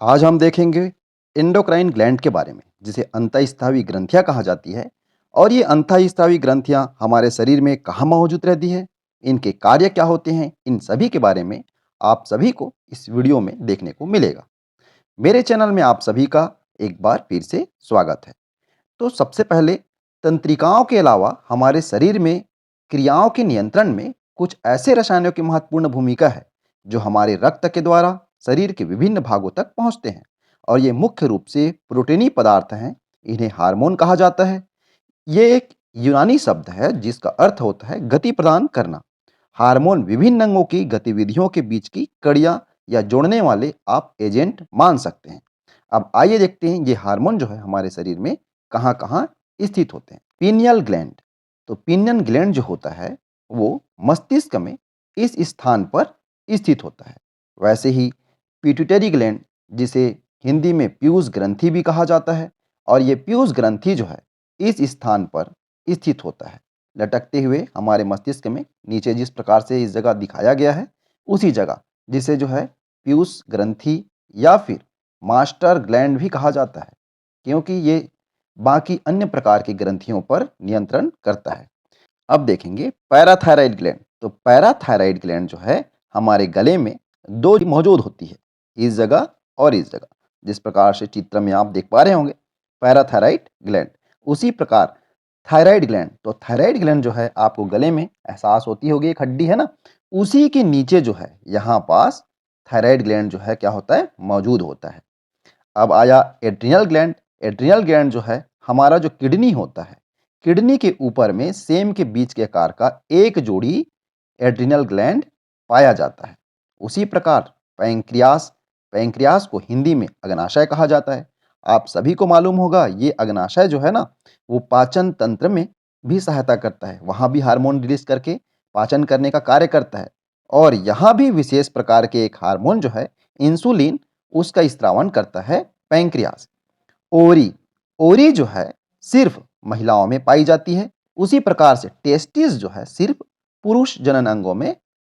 आज हम देखेंगे एंडोक्राइन ग्लैंड के बारे में, जिसे अंतःस्रावी ग्रंथियां कहा जाती है। और ये अंतःस्रावी ग्रंथियां हमारे शरीर में कहाँ मौजूद रहती है, इनके कार्य क्या होते हैं, इन सभी के बारे में आप सभी को इस वीडियो में देखने को मिलेगा। मेरे चैनल में आप सभी का एक बार फिर से स्वागत है। तो सबसे पहले, तंत्रिकाओं के अलावा हमारे शरीर में क्रियाओं के नियंत्रण में कुछ ऐसे रसायनों की महत्वपूर्ण भूमिका है जो हमारे रक्त के द्वारा शरीर के विभिन्न भागों तक पहुंचते हैं। और ये मुख्य रूप से प्रोटीनी पदार्थ हैं। इन्हें हार्मोन कहा जाता है। ये एक यूनानी शब्द है जिसका अर्थ होता है गति प्रदान करना। हार्मोन विभिन्न अंगों की गतिविधियों के बीच की कड़ियाँ या जोड़ने वाले आप एजेंट मान सकते हैं। अब आइए देखते हैं ये हार्मोन जो है हमारे शरीर में कहाँ कहाँ स्थित होते हैं। Pineal gland. तो पीनियन ग्लैंड जो होता है वो मस्तिष्क में इस स्थान पर स्थित होता है। वैसे ही पिट्यूटरी ग्लैंड, जिसे हिंदी में पीयूष ग्रंथि भी कहा जाता है, और ये पीयूष ग्रंथि जो है इस स्थान पर स्थित होता है, लटकते हुए हमारे मस्तिष्क में नीचे जिस प्रकार से इस जगह दिखाया गया है उसी जगह, जिसे जो है पीयूष ग्रंथि या फिर मास्टर ग्लैंड भी कहा जाता है, क्योंकि ये बाकी अन्य प्रकार की ग्रंथियों पर नियंत्रण करता है। अब देखेंगे पैराथायराइड ग्लैंड। तो पैराथायराइड ग्लैंड जो है हमारे गले में दो मौजूद होती है, इस जगह और इस जगह, जिस प्रकार से चित्र में आप देख पा रहे होंगे पैराथायराइड ग्लैंड। उसी प्रकार थायराइड ग्लैंड। तो थायराइड ग्लैंड जो है आपको गले में एहसास होती होगी, एक हड्डी है ना, उसी के नीचे जो है यहाँ पास थायराइड ग्लैंड जो है क्या होता है, मौजूद होता है। अब आया एड्रिनल ग्लैंड। एड्रिनल ग्लैंड जो है हमारा जो किडनी होता है, किडनी के ऊपर में सेम के बीच के आकार का एक जोड़ी एड्रिनल ग्लैंड पाया जाता है। उसी प्रकार पैंक्रियास। पैंक्रियास को हिंदी में अग्नाशय कहा जाता है। आप सभी को मालूम होगा ये अग्नाशय जो है ना, वो पाचन तंत्र में भी सहायता करता है, वहाँ भी हार्मोन रिलीज करके पाचन करने का कार्य करता है। और यहाँ भी विशेष प्रकार के एक हार्मोन जो है इंसुलिन, उसका स्त्रावण करता है पैंक्रियास। ओरी। ओरी जो है सिर्फ महिलाओं में पाई जाती है। उसी प्रकार से टेस्टिस जो है सिर्फ पुरुष जनन अंगों में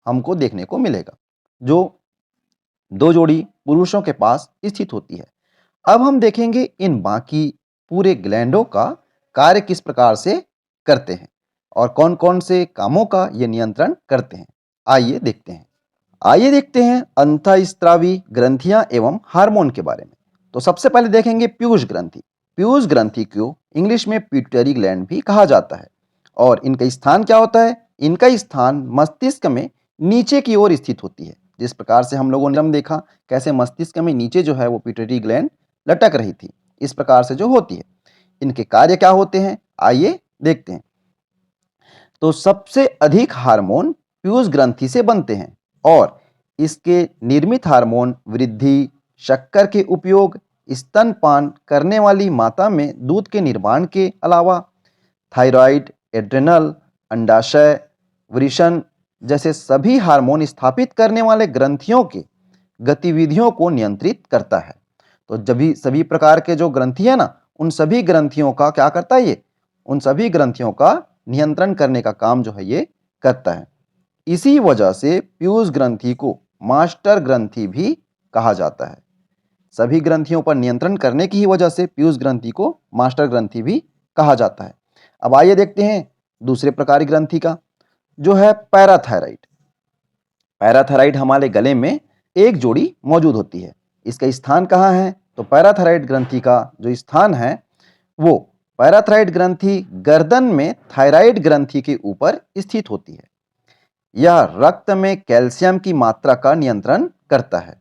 हमको देखने को मिलेगा, जो दो जोड़ी पुरुषों के पास स्थित होती है। अब हम देखेंगे इन बाकी पूरे ग्लैंडों का कार्य किस प्रकार से करते हैं और कौन कौन से कामों का ये नियंत्रण करते हैं। आइए देखते हैं। आइए देखते हैं अंतःस्रावी ग्रंथियां एवं हार्मोन के बारे में। तो सबसे पहले देखेंगे पीयूष ग्रंथि। पीयूष ग्रंथि को इंग्लिश में पिट्यूटरी ग्लैंड भी कहा जाता है। और इनका स्थान क्या होता है, इनका स्थान मस्तिष्क में नीचे की ओर स्थित होती है। जिस प्रकार से हम लोगों ने देखा कैसे मस्तिष्क में नीचे जो है वो पिट्यूटरी ग्लैंड लटक रही थी, इस प्रकार से जो होती है। इनके कार्य क्या होते हैं, आइए देखते हैं। तो सबसे अधिक हार्मोन पीयूष ग्रंथि से बनते हैं और इसके निर्मित हार्मोन वृद्धि, शक्कर के उपयोग, स्तनपान करने वाली माता में दूध के निर्माण के अलावा थायराइड, एड्रेनल, अंडाशय, वृषण जैसे सभी हार्मोन स्थापित करने वाले ग्रंथियों के गतिविधियों को नियंत्रित करता है। तो जब भी सभी प्रकार के जो ग्रंथि है ना, उन सभी ग्रंथियों का क्या करता है, ये उन सभी ग्रंथियों का नियंत्रण करने का काम जो है ये करता है। इसी वजह से पीयूष ग्रंथि को मास्टर ग्रंथि भी कहा जाता है। सभी ग्रंथियों पर नियंत्रण करने की ही वजह से पीयूष ग्रंथि को मास्टर ग्रंथि भी कहा जाता है। अब आइए देखते हैं दूसरे प्रकार की ग्रंथि का, जो है पैराथायराइड। पैराथायराइड हमारे गले में एक जोड़ी मौजूद होती है। इसका स्थान कहाँ है, तो पैराथायराइड ग्रंथि का जो स्थान है वो पैराथायराइड ग्रंथि गर्दन में थायराइड ग्रंथि के ऊपर स्थित होती है। यह रक्त में कैल्शियम की मात्रा का नियंत्रण करता है।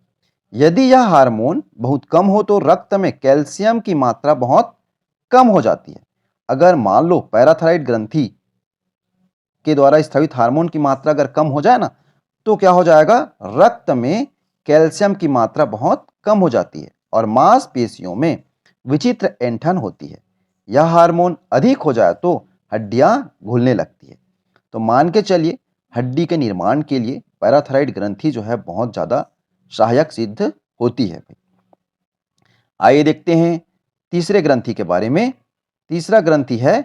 यदि यह हार्मोन बहुत कम हो तो रक्त में कैल्शियम की मात्रा बहुत कम हो जाती है। अगर मान लो पैराथायराइड ग्रंथि के द्वारा स्रावित हार्मोन की मात्रा अगर कम हो जाए ना, तो क्या हो जाएगा, रक्त में कैल्शियम की मात्रा बहुत कम हो जाती है और मांसपेशियों में विचित्र ऐंठन होती है। यह हार्मोन अधिक हो जाए तो हड्डियां घुलने लगती है। तो मान के चलिए हड्डी के निर्माण के लिए पैराथायराइड ग्रंथि जो है बहुत ज़्यादा सहायक सिद्ध होती है। आइए देखते हैं तीसरे ग्रंथि के बारे में। तीसरा ग्रंथि है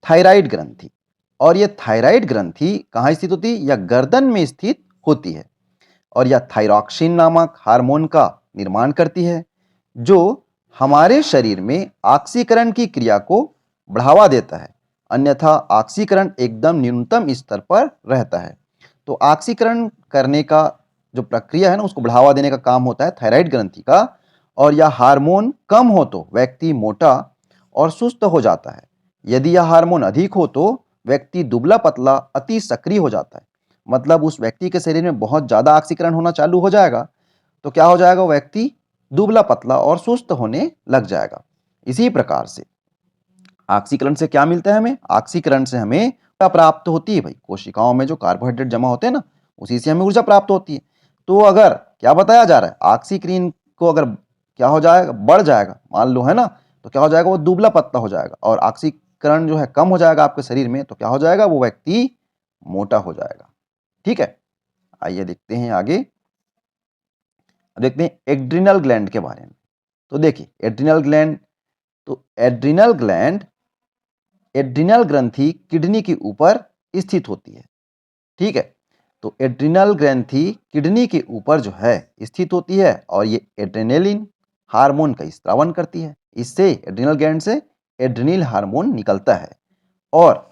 थायराइड ग्रंथि। और यह थायराइड ग्रंथि कहाँ स्थित होती है, यह गर्दन में स्थित होती है और यह थायरॉक्सिन नामक हार्मोन का निर्माण करती है। जो हमारे शरीर में ऑक्सीकरण की क्रिया को बढ़ावा देता है, अन्यथा ऑक्सीकरण एकदम न्यूनतम स्तर पर रहता है। तो ऑक्सीकरण करने का जो प्रक्रिया है ना, उसको बढ़ावा देने का काम होता है थायराइड ग्रंथि का, और यह हार्मोन कम हो तो व्यक्ति मोटा और सुस्त हो जाता है। यदि यह हार्मोन अधिक हो तो व्यक्ति दुबला पतला अति सक्रिय हो जाता है। मतलब उस व्यक्ति के शरीर में बहुत ज़्यादा ऑक्सीकरण होना चालू हो जाएगा तो क्या हो जाएगा, व्यक्ति दुबला पतला और सुस्त होने लग जाएगा। इसी प्रकार से ऑक्सीकरण से क्या मिलता है हमें? ऑक्सीकरण से हमें ऊर्जा प्राप्त होती है भाई। कोशिकाओं में जो कार्बोहाइड्रेट जमा होते हैं ना, उसी से हमें ऊर्जा प्राप्त होती है। तो अगर क्या बताया जा रहा है, ऑक्सीकरण को अगर क्या हो जाएगा, बढ़ जाएगा मान लो, है ना, तो क्या हो जाएगा, वो दुबला पतला हो जाएगा। और ऑक्सीकरण जो है कम हो जाएगा आपके शरीर में, तो क्या हो जाएगा, वो व्यक्ति मोटा हो जाएगा। ठीक है, आइए देखते हैं आगे। अब देखते हैं एड्रिनल ग्लैंड के बारे में। तो देखिए एड्रिनल ग्लैंड, तो एड्रिनल ग्रंथि किडनी के ऊपर स्थित होती है। ठीक है, तो एड्रिनल ग्रंथि किडनी के ऊपर जो है स्थित होती है और ये एड्रेनालिन हार्मोन का स्रावन करती है। इससे एड्रिनल ग्लैंड से एड्रिनल हार्मोन निकलता है और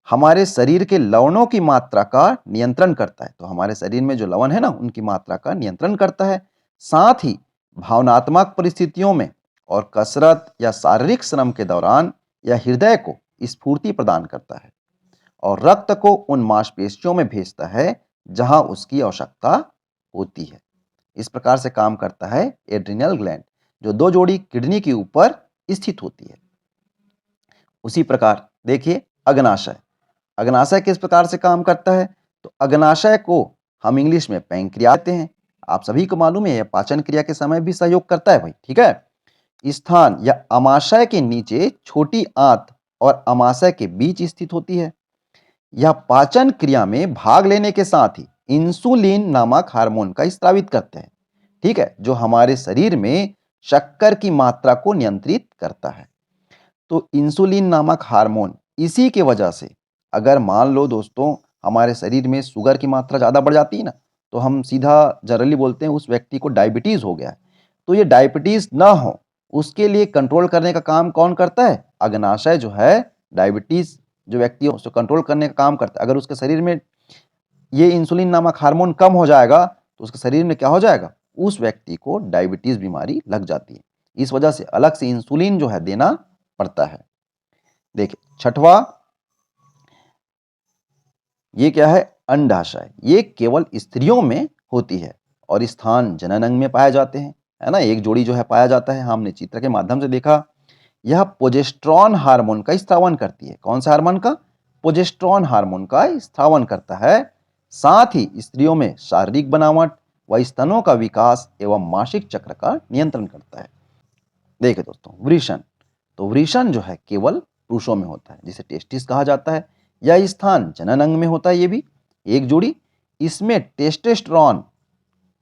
हमारे शरीर के लवणों की मात्रा का नियंत्रण करता है। तो हमारे शरीर में जो लवण है ना, उनकी मात्रा का नियंत्रण करता है। साथ ही भावनात्मक परिस्थितियों में और कसरत या शारीरिक श्रम के दौरान यह हृदय को स्फूर्ति प्रदान करता है और रक्त को उन मांसपेशियों में भेजता है जहां उसकी आवश्यकता होती है। इस प्रकार से काम करता है एड्रिनल ग्लैंड, जो दो जोड़ी किडनी के ऊपर स्थित होती है। उसी प्रकार देखिए अग्नाशय। अग्नाशय किस प्रकार से काम करता है? तो अग्नाशय को हम इंग्लिश में पैंक्रियास कहते हैं। आप सभी को मालूम है, यह पाचन क्रिया के समय भी सहयोग करता है भाई। ठीक है, स्थान या अमाशय के नीचे छोटी आंत और अमाशय के बीच स्थित होती है। यह पाचन क्रिया में भाग लेने के साथ ही इंसुलिन नामक हार्मोन का स्रावित करते हैं। ठीक है, जो हमारे शरीर में शक्कर की मात्रा को नियंत्रित करता है। तो इंसुलिन नामक हार्मोन, इसी के वजह से अगर मान लो दोस्तों हमारे शरीर में शुगर की मात्रा ज़्यादा बढ़ जाती है ना, तो हम सीधा जनरली बोलते हैं उस व्यक्ति को डायबिटीज़ हो गया है। तो ये डायबिटीज़ ना हो उसके लिए कंट्रोल करने का काम कौन करता है? अग्नाशय जो है डायबिटीज़ जो व्यक्ति है उसको कंट्रोल करने का काम करता है। अगर उसके शरीर में ये इंसुलिन नामक हार्मोन कम हो जाएगा तो उसके शरीर में क्या हो जाएगा, उस व्यक्ति को डायबिटीज़ बीमारी लग जाती है। इस वजह से अलग से इंसुलिन जो है देना पड़ता है। देखिए छठवा, ये क्या है? अंडाशय। ये केवल स्त्रियों में होती है और स्थान जनन अंग में पाए जाते हैं, है ना। एक जोड़ी जो है पाया जाता है, हमने चित्र के माध्यम से देखा। यह प्रोजेस्टेरॉन हार्मोन का स्रावन करती है। कौन सा हार्मोन का? प्रोजेस्टेरॉन हार्मोन का स्रावन करता है। साथ ही स्त्रियों में शारीरिक बनावट व स्तनों का विकास एवं मासिक चक्र का नियंत्रण करता है। देखिए दोस्तों वृषण, तो वृषण जो है केवल पुरुषों में होता है, जिसे टेस्टिस कहा जाता है। यह स्थान जनन अंग में होता है। ये भी एक जोड़ी, इसमें टेस्टोस्टेरोन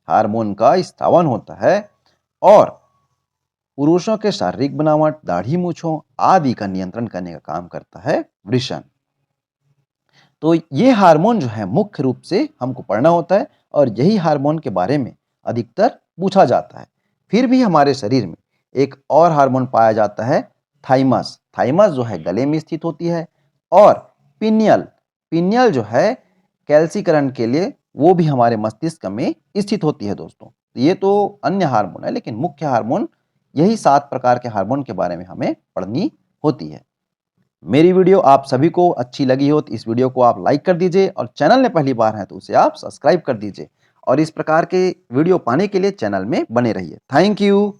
हार्मोन का स्रावन होता है और पुरुषों के शारीरिक बनावट, दाढ़ी मूछों आदि का नियंत्रण करने का काम करता है वृषण। तो ये हार्मोन जो है मुख्य रूप से हमको पढ़ना होता है और यही हार्मोन के बारे में अधिकतर पूछा जाता है। फिर भी हमारे शरीर में एक और हार्मोन पाया जाता है, थाइमस। थाइमस जो है गले में स्थित होती है और पिनियल, पिनियल जो है कैल्सीकरण के लिए वो भी हमारे मस्तिष्क में स्थित होती है दोस्तों। ये तो अन्य हार्मोन है, लेकिन मुख्य हार्मोन यही 7 प्रकार के हार्मोन के बारे में हमें पढ़नी होती है। मेरी वीडियो आप सभी को अच्छी लगी हो तो इस वीडियो को आप लाइक कर दीजिए और चैनल में पहली बार हैं तो उसे आप सब्सक्राइब कर दीजिए और इस प्रकार के वीडियो पाने के लिए चैनल में बने रहिए। Thank you.